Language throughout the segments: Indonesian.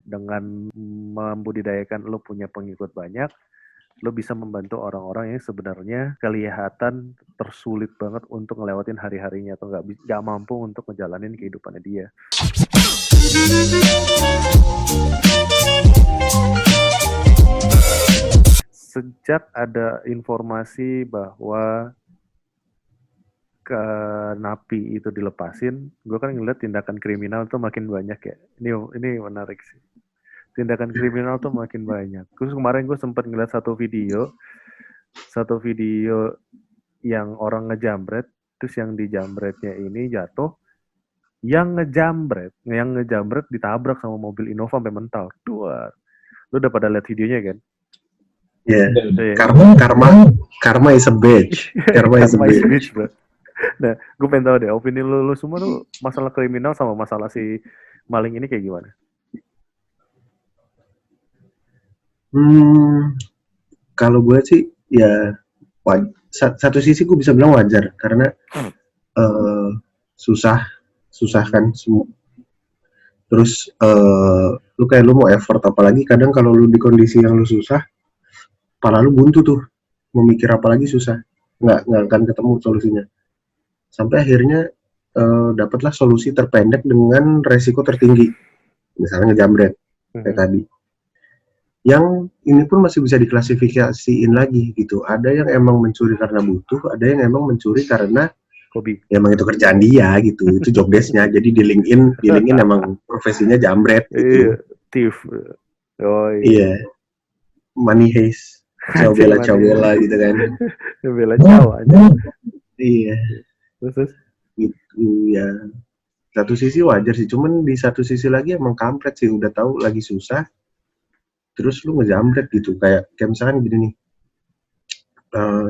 dengan membudidayakan lo punya pengikut banyak, lo bisa membantu orang-orang yang sebenarnya kelihatan tersulit banget untuk ngelewatin hari-harinya atau nggak mampu untuk ngejalanin kehidupannya dia. Sejak ada informasi bahwa ke napi itu dilepasin, gue kan ngeliat tindakan kriminal tuh makin banyak ya. Ini menarik sih. Tindakan kriminal tuh makin banyak. Terus kemarin gue sempat ngeliat satu video yang orang ngejambret, terus yang dijambretnya ini jatuh, yang ngejambret ditabrak sama mobil Innova sampai mental. Dua. Lu udah pada lihat videonya kan? Yeah. Yeah. Karma is a bitch. Karma is a bitch, bro. Nah, gue pengen tahu deh, opini lu semua tuh masalah kriminal sama masalah si maling ini kayak gimana? Kalau gue sih ya satu sisi gue bisa bilang wajar karena susah kan semua. Terus lu mau effort, apalagi kadang kalau lu di kondisi yang lu susah, kepala lu buntu tuh, mau mikir apa lagi susah, nggak akan ketemu solusinya. Sampai akhirnya dapatlah solusi terpendek dengan resiko tertinggi, misalnya ngejambret kayak tadi. Yang ini pun masih bisa diklasifikasiin lagi gitu. Ada yang emang mencuri karena butuh, ada yang emang mencuri karena hobi. Ya emang itu kerjaan dia gitu, itu job desk-nya. Jadi di LinkedIn emang profesinya jambret gitu. Iya, thief. Oh iya. Money heist. Cowbela gitu kan. Bela caw aja. Iya. Terus? Gitu ya. Satu sisi wajar sih, cuman di satu sisi lagi emang kampret sih, udah tahu lagi susah. Terus lu ngejambret gitu, kayak misalkan gini nih.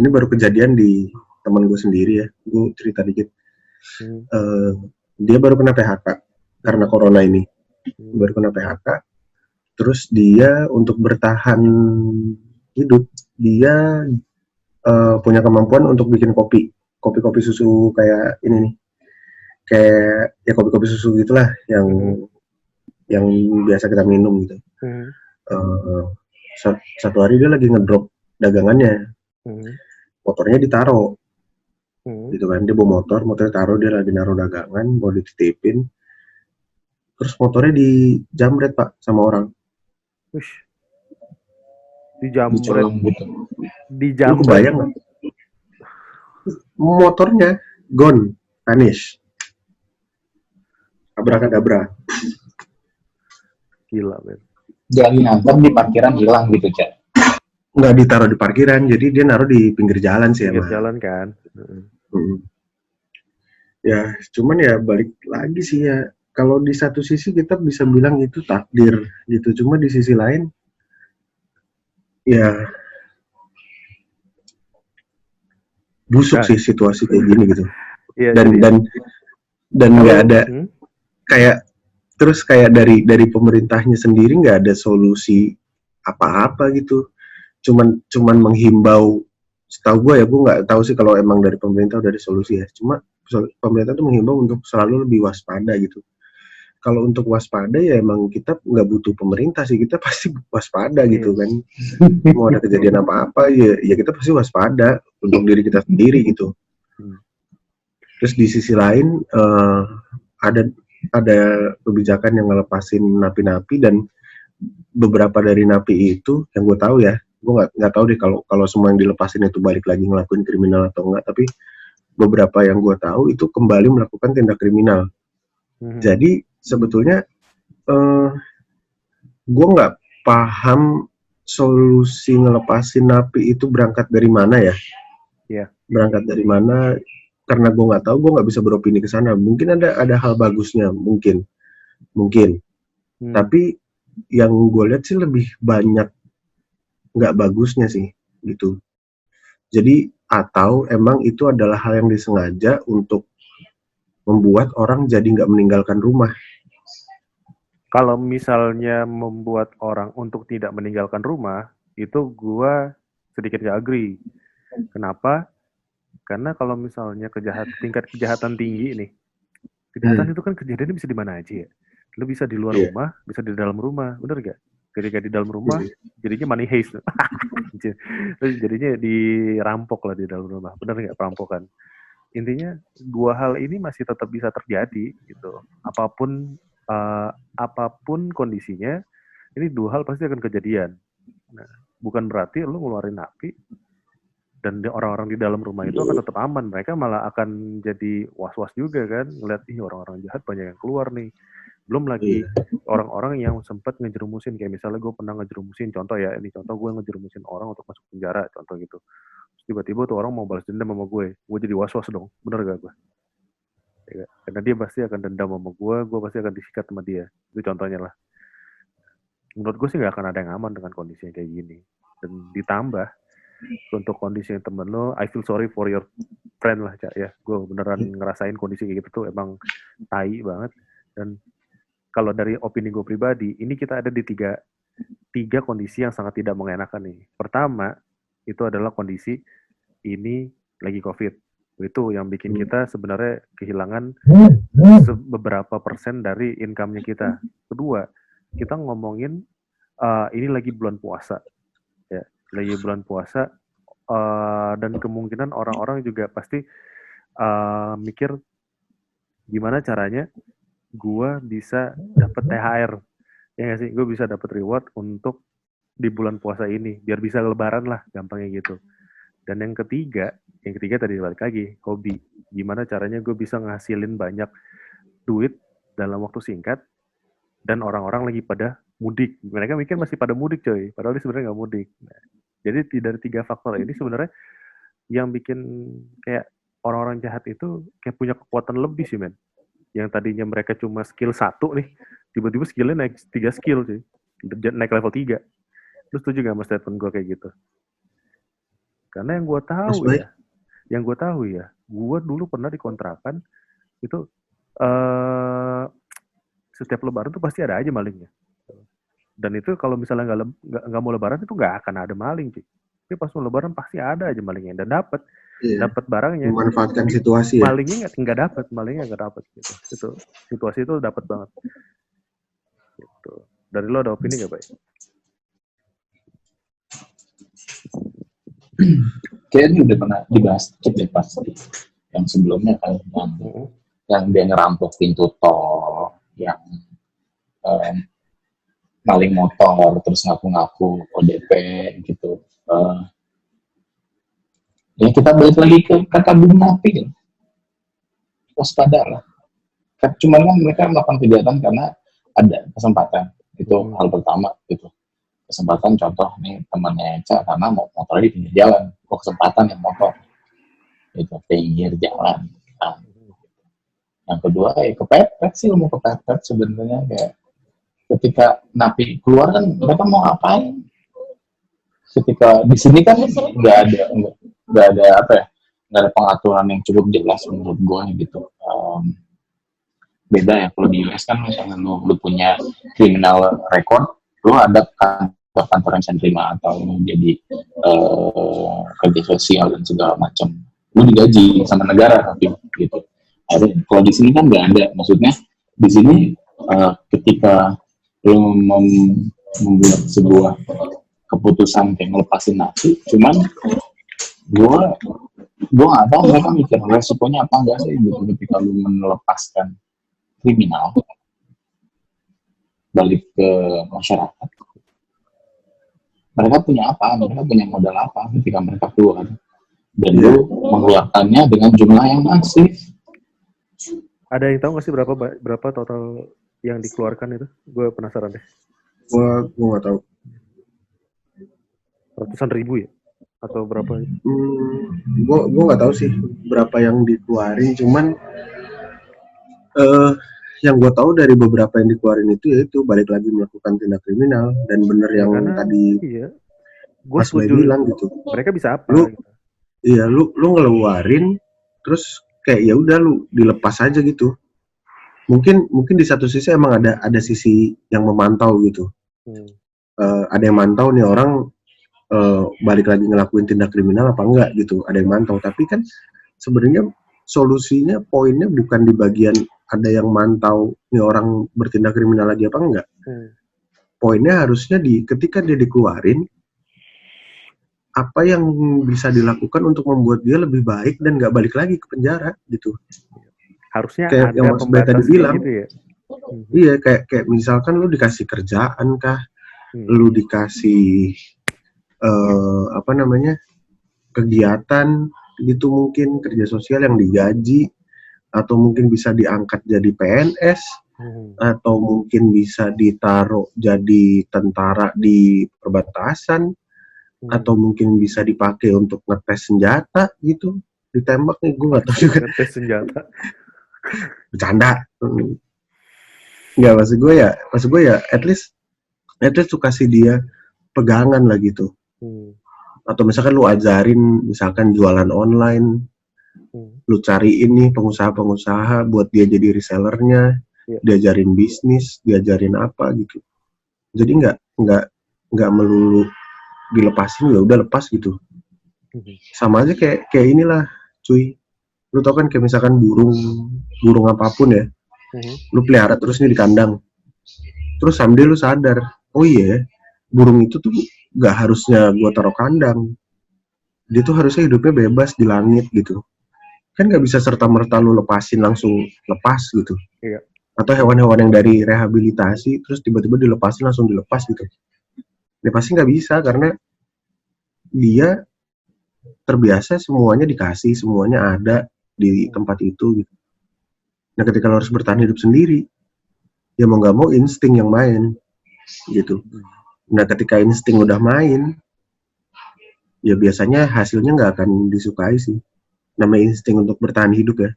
Ini baru kejadian di teman gue sendiri ya, gue cerita dikit. Dia baru kena PHK karena corona ini. Baru kena PHK. Terus dia untuk bertahan hidup, dia punya kemampuan untuk bikin kopi susu kayak ini nih. Kayak ya kopi susu gitulah yang biasa kita minum gitu. Satu hari dia lagi ngedrop dagangannya. Motornya ditaruh. Gitu kan, dia bawa motornya taruh, dia lagi naruh dagangan, mau dititipin, terus motornya dijambret pak sama orang. Dijambret gitu. Lu kebayang nggak? Motornya gone, vanish, abrakadabra. Gila men. Dia nganter di parkiran hilang gitu Cak? Nggak ditaruh di parkiran, jadi dia naruh di pinggir jalan sih emang. Pinggir jalan kan. Ya, cuman ya balik lagi sih ya. Kalau di satu sisi kita bisa bilang itu takdir gitu, cuma di sisi lain, ya busuk sih situasi kayak gini gitu. Iya, dan nggak ada kayak terus kayak dari pemerintahnya sendiri nggak ada solusi apa-apa gitu. Cuman menghimbau. Setahu gue nggak tahu sih kalau emang dari pemerintah udah ada solusi ya. Cuma pemerintah tuh menghimbau untuk selalu lebih waspada gitu. Kalau untuk waspada ya emang kita nggak butuh pemerintah sih, kita pasti waspada gitu kan. Mau ada kejadian apa-apa ya kita pasti waspada untuk diri kita sendiri gitu. Terus di sisi lain ada kebijakan yang ngelepasin napi-napi, dan beberapa dari napi itu yang gue tahu ya, gue nggak tahu deh kalau semua yang dilepasin itu balik lagi ngelakuin kriminal atau enggak, tapi beberapa yang gue tahu itu kembali melakukan tindak kriminal. Jadi sebetulnya gue nggak paham solusi ngelepasin napi itu berangkat dari mana ya. Berangkat dari mana, karena gue nggak tahu, gue nggak bisa beropini ke sana. Mungkin ada hal bagusnya, mungkin. Tapi yang gue lihat sih lebih banyak nggak bagusnya sih gitu. Jadi atau emang itu adalah hal yang disengaja untuk membuat orang jadi nggak meninggalkan rumah. Kalau misalnya membuat orang untuk tidak meninggalkan rumah, itu gue sedikit gak agree. Kenapa? Karena kalau misalnya tingkat kejahatan tinggi nih, kejahatan itu kan kejadiannya bisa di mana aja ya. Lu bisa di luar Iya. rumah, bisa di dalam rumah, bener gak? Ketika di dalam rumah, jadinya money heist. Terus jadinya dirampok lah di dalam rumah, bener gak perampokan? Intinya dua hal ini masih tetap bisa terjadi gitu. Apapun kondisinya, ini dua hal pasti akan kejadian. Nah, bukan berarti lu ngeluarin api dan orang-orang di dalam rumah itu akan tetap aman. Mereka malah akan jadi was-was juga kan, ngeliat ih orang-orang jahat banyak yang keluar nih. Belum lagi orang-orang yang sempat ngejerumusin, kayak misalnya gue pernah ngejerumusin, contoh ya, ini contoh gue ngejerumusin orang untuk masuk penjara, contoh gitu. Terus tiba-tiba tuh orang mau balas dendam sama gue jadi was-was dong, bener gak gue? Ya, karena dia pasti akan dendam sama gue pasti akan disikat sama dia. Itu contohnya lah. Menurut gue sih gak akan ada yang aman dengan kondisi yang kayak gini. Dan ditambah, untuk kondisi yang temen lo, I feel sorry for your friend lah, Cak, ya. Gue beneran ngerasain kondisi kayak gitu tuh emang tai banget. Dan kalau dari opini gue pribadi, ini kita ada di tiga kondisi yang sangat tidak mengenakan nih. Pertama, itu adalah kondisi ini lagi COVID. Itu yang bikin kita sebenarnya kehilangan beberapa persen dari income-nya kita. Kedua, kita ngomongin ini lagi bulan puasa. Ya, lagi bulan puasa, dan kemungkinan orang-orang juga pasti mikir gimana caranya gue bisa dapat THR, ya nggak sih, gue bisa dapat reward untuk di bulan puasa ini biar bisa lebaran lah, gampangnya gitu. Dan yang ketiga tadi balik lagi, hobi. Gimana caranya gue bisa ngasilin banyak duit dalam waktu singkat dan orang-orang lagi pada mudik. Mereka mikir masih pada mudik coy, padahal dia sebenarnya nggak mudik. Nah, jadi dari tiga faktor ini sebenarnya yang bikin kayak orang-orang jahat itu kayak punya kekuatan lebih sih, men. Yang tadinya mereka cuma skill 1 nih, tiba-tiba skillnya naik 3 skill sih, naik level 3. Lu setuju gak sama statement gue kayak gitu? Karena yang gue tahu ya, gue dulu pernah dikontrakan itu setiap lebaran tuh pasti ada aja malingnya. Dan itu kalau misalnya nggak mau lebaran itu nggak akan ada maling sih. Tapi pas mau lebaran pasti ada aja malingnya dan dapat barangnya. Memanfaatkan situasi ya. Malingnya malingnya nggak dapat gitu. Itu situasi itu dapat banget. Gitu. Dari lo ada opini nggak, Pak? Kayaknya udah pernah dibahas dikit deh pasti. Yang sebelumnya kan yang dia ngerampok pintu tol, yang maling motor, terus ngaku-ngaku ODP gitu. Ya kita balik lagi ke kata Bung Napi kan. Waspada lah. Cuman kan mereka melakukan kejahatan karena ada kesempatan. Itu hal pertama gitu. Kesempatan contoh nih temannya Eca karena motornya di pinggir jalan. Kok kesempatan yang motor. Itu pinggir jalan. Nah, yang kedua kepepet sih, mau kepepet sebenarnya kayak ketika napi keluar kan mereka mau ngapain? Ketika di sini kan nggak ada apa ya, nggak ada pengaturan yang cukup jelas menurut gue gitu. Beda ya kalau di US kan misalnya lu punya criminal record, lu ada kantor yang terima atau lu jadi kerja sosial dan segala macam, lu digaji sama negara tapi gitu. Kalau di sini kan nggak ada, maksudnya di sini ketika lu membuat sebuah keputusan kayak ngelepasin napi, cuman gue nggak tahu mereka mikir resikonya apa enggak sih gitu ketika lu melepaskan kriminal balik ke masyarakat. Mereka punya apa? Mereka punya modal apa ketika mereka keluar? Dan lu mengeluarkannya dengan jumlah yang masif. Ada yang tahu nggak sih berapa total yang dikeluarkan itu? Gue penasaran deh. Gue nggak tahu. Ratusan ribu ya? Atau berapa? Gue nggak tahu sih berapa yang dikeluarin, cuman yang gue tahu dari beberapa yang dikeluarin itu yaitu balik lagi melakukan tindak kriminal. Dan bener yang tadi Mas Boy bilang gitu, mereka bisa apa? Lu ngeluarin terus kayak ya udah lu dilepas aja gitu. Mungkin di satu sisi emang ada sisi yang memantau gitu. Ada yang mantau nih orang balik lagi ngelakuin tindak kriminal apa enggak gitu, ada yang mantau. Tapi kan sebenarnya solusinya poinnya bukan di bagian ada yang mantau nih orang bertindak kriminal lagi apa enggak. Poinnya harusnya ketika dia dikeluarin, apa yang bisa dilakukan untuk membuat dia lebih baik dan nggak balik lagi ke penjara gitu. Harusnya kayak ada yang Mas Bay tadi pembatas bilang gitu ya. Iya, kayak misalkan lu dikasih kerjaan kah, lu dikasih kegiatan gitu, mungkin kerja sosial yang digaji, atau mungkin bisa diangkat jadi PNS, atau mungkin bisa ditaruh jadi tentara di perbatasan, atau mungkin bisa dipakai untuk ngetes senjata gitu, ditembak nih, gue nggak tahu juga. Ngetes senjata. Bercanda. Nggak, maksud gue ya at least tuh kasih dia pegangan lah gitu. Atau misalkan lu ajarin, misalkan jualan online, lu cariin nih pengusaha-pengusaha buat dia jadi resellernya, diajarin bisnis, diajarin apa gitu. Jadi nggak melulu dilepasin, ya udah lepas gitu. Sama aja kayak inilah, cuy. Lu tau kan kayak misalkan burung apapun ya, lu pelihara terus nih di kandang, terus someday lu sadar, oh iya, burung itu tuh gak harusnya gua taruh kandang, dia tuh harusnya hidupnya bebas di langit gitu. Kan gak bisa serta-merta lu lepasin langsung lepas gitu. Atau hewan-hewan yang dari rehabilitasi terus tiba-tiba dilepasin langsung dilepas gitu, ya pasti gak bisa, karena dia terbiasa semuanya dikasih, semuanya ada di tempat itu gitu. Nah ketika lo harus bertahan hidup sendiri, ya mau gak mau insting yang main gitu. Nah ketika insting udah main, ya biasanya hasilnya gak akan disukai sih. Namanya insting untuk bertahan hidup ya,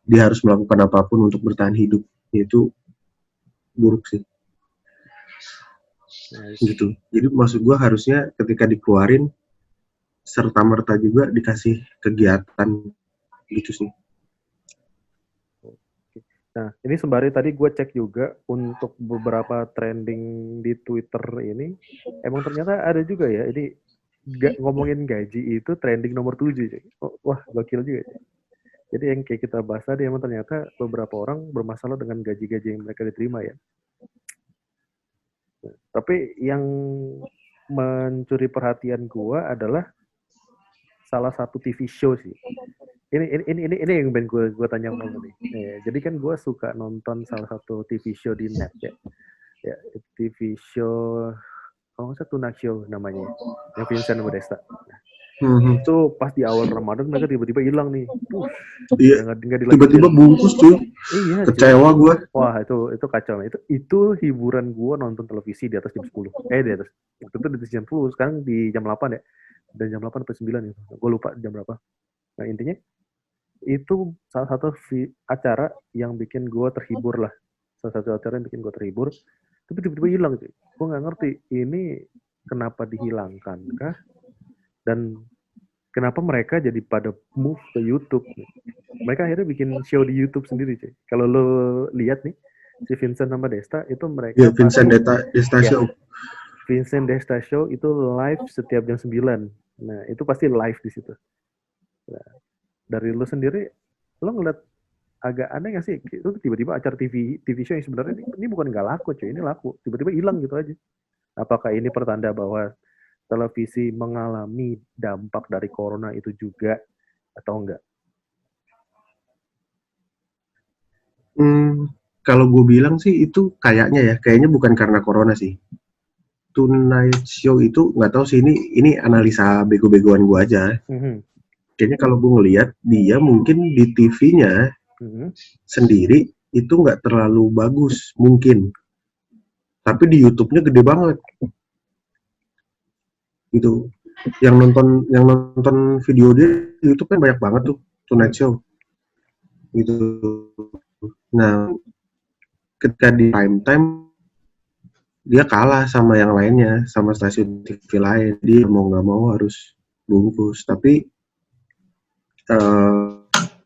dia harus melakukan apapun untuk bertahan hidup, itu buruk sih. Gitu. Jadi maksud gue harusnya ketika dikeluarin, serta-merta juga dikasih kegiatan gitu sih. Nah, ini sembari tadi gue cek juga untuk beberapa trending di Twitter ini, emang ternyata ada juga ya, ini ngomongin gaji itu trending nomor 7. Wah, gokil juga. Jadi yang kayak kita bahas tadi, emang ternyata beberapa orang bermasalah dengan gaji-gaji yang mereka diterima ya. Nah, tapi yang mencuri perhatian gue adalah salah satu TV show sih. Ini yang ben gue tanya sama lu nih. Jadi kan gue suka nonton salah satu TV show di net ya. Ya, TV show kalau nggak salah Tuna Show namanya, yang Vincent sama Desta. Itu pas di awal Ramadan mereka tiba-tiba hilang nih. Iya. Tiba-tiba bungkus tuh. Iya. Kecewa gue. Wah itu kacau. Itu hiburan gue nonton televisi di atas jam 10. Di atas. Waktu itu di atas jam 10, sekarang di jam 8 ya. Dan jam 8 atau 9 gitu. Gue lupa jam berapa. Nah intinya itu salah satu acara yang bikin gue terhibur lah. Salah satu acara yang bikin gue terhibur. Tapi tiba-tiba hilang sih. Gue nggak ngerti ini kenapa dihilangkan kah? Dan kenapa mereka jadi pada move ke YouTube? Mereka akhirnya bikin show di YouTube sendiri cuy. Kalau lo lihat nih si Vincent sama Desta itu mereka. Ya Vincent Desta Show. Vincent Desta Show itu live setiap jam 9. Nah itu pasti live di situ. Nah, dari lo sendiri, lo ngeliat agak aneh nggak sih? Itu tiba-tiba acara TV show yang sebenarnya ini bukan nggak laku cuy, ini laku. Tiba-tiba hilang gitu aja. Apakah ini pertanda bahwa televisi mengalami dampak dari corona itu juga atau enggak? Kalau gue bilang sih itu kayaknya bukan karena corona sih. Tonight Show itu nggak tahu sih, ini analisa bego-begoan gue aja. Kayaknya kalau gue ngelihat dia mungkin di TV-nya sendiri itu nggak terlalu bagus mungkin, tapi di YouTube-nya gede banget. Gitu. Yang nonton video dia di YouTube kan banyak banget tuh Tonight Show. Gitu. Nah, ketika di prime time dia kalah sama yang lainnya, sama stasiun TV lain. Dia mau nggak mau harus bungkus. Tapi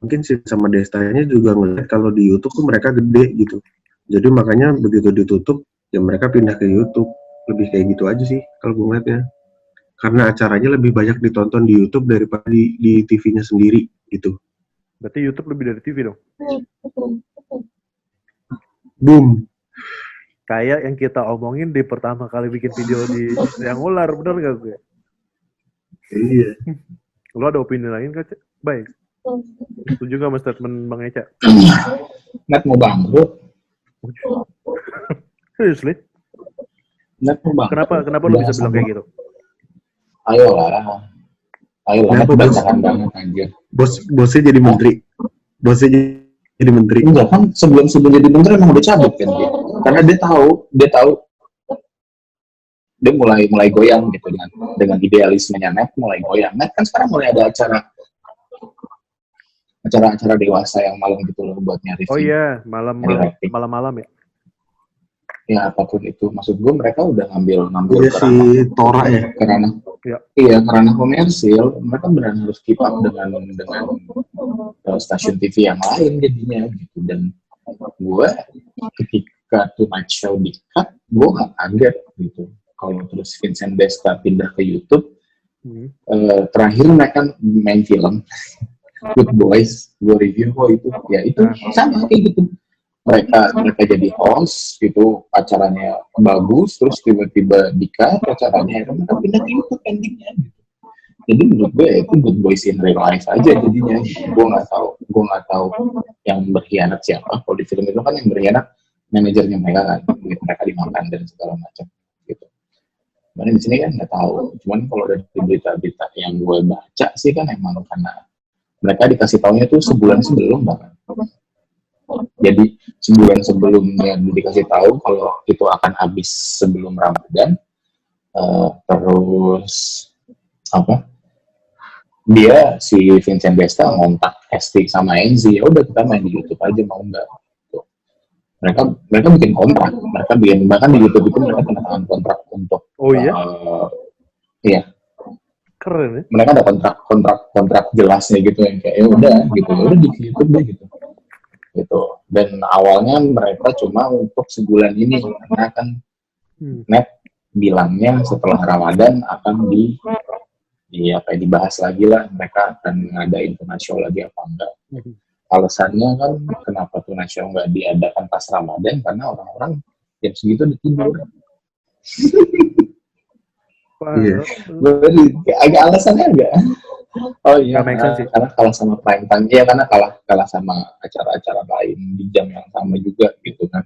mungkin sih sama Destanya juga ngeliat kalau di YouTube tuh mereka gede gitu. Jadi makanya begitu ditutup, ya mereka pindah ke YouTube. Lebih kayak gitu aja sih kalau gue ngeliatnya. Karena acaranya lebih banyak ditonton di YouTube daripada di TV-nya sendiri gitu. Berarti YouTube lebih dari TV dong. Boom. Kayak yang kita omongin di pertama kali bikin video di yang ular, bener gak gue? Iya. Lo ada opini lain gak, Cek? Baik. Setuju gak sama statement Bang Eca? Net mau bangkrut. Seriously? Net mau bangkrut. Kenapa lo bisa bilang kayak gitu? Ayolah, net bacakan banget anjir. Bosnya jadi menteri. Bosnya jadi menteri. Enggak kan, sebelum jadi menteri emang udah cabut kan dia. Karena dia tahu dia mulai goyang gitu dengan idealismenya Net mulai goyang. Net kan sekarang mulai ada acara dewasa yang malam gitu loh buat nyari. Oh iya, malam ya. Ya apapun itu, maksud gue mereka udah ngambil Iya si Tora ya. Karena komersil, mereka benar harus keep up dengan stasiun TV yang lain jadinya gitu. Dan gue ketika Tonight Show di-cut, gue gak kaget gitu. Kalau terus Vincent Desta pindah ke YouTube, terakhir mereka main film Good Boys, gue review kok itu sama kayak gitu. Mereka jadi host gitu, acaranya bagus, terus tiba-tiba di-cut acaranya, mereka pindah ke YouTube endingnya gitu. Jadi menurut gue itu Good Boys in real life aja jadinya. Gue nggak tahu yang berkhianat siapa. Kalau di film itu kan yang berkhianat manajernya mereka kan, mereka dimakan dan segala macam gitu. Cuman di sini kan nggak tahu. Cuman kalau dari berita-berita yang gue baca sih kan emang karena mereka dikasih taunya tuh sebulan sebelum bahkan. Jadi sebulan sebelumnya dikasih tahu kalau itu akan habis sebelum Ramadan. Terus dia si Vincent Desta ngontak Esti sama Enzi, ya udah kita main di YouTube aja mau nggak? Mereka bikin kontrak, bahkan di YouTube itu mereka tanda tangan kontrak untuk. Oh iya? Iya. Keren ya? Mereka ada kontrak jelasnya gitu yang kayak ya udah di YouTube deh gitu. Dan awalnya mereka cuma untuk sebulan ini karena kan Net bilangnya setelah Ramadan akan dibahas lagi lah, mereka akan ngadain Tonight Show lagi apa enggak. Alasannya kan kenapa Tonight Show nggak diadakan pas Ramadan karena orang-orang jam segitu udah tidur. Agak alasannya enggak. Oh iya, karena kalah sama prime time. Iya, karena kalah sama acara-acara lain di jam yang sama juga gitu kan.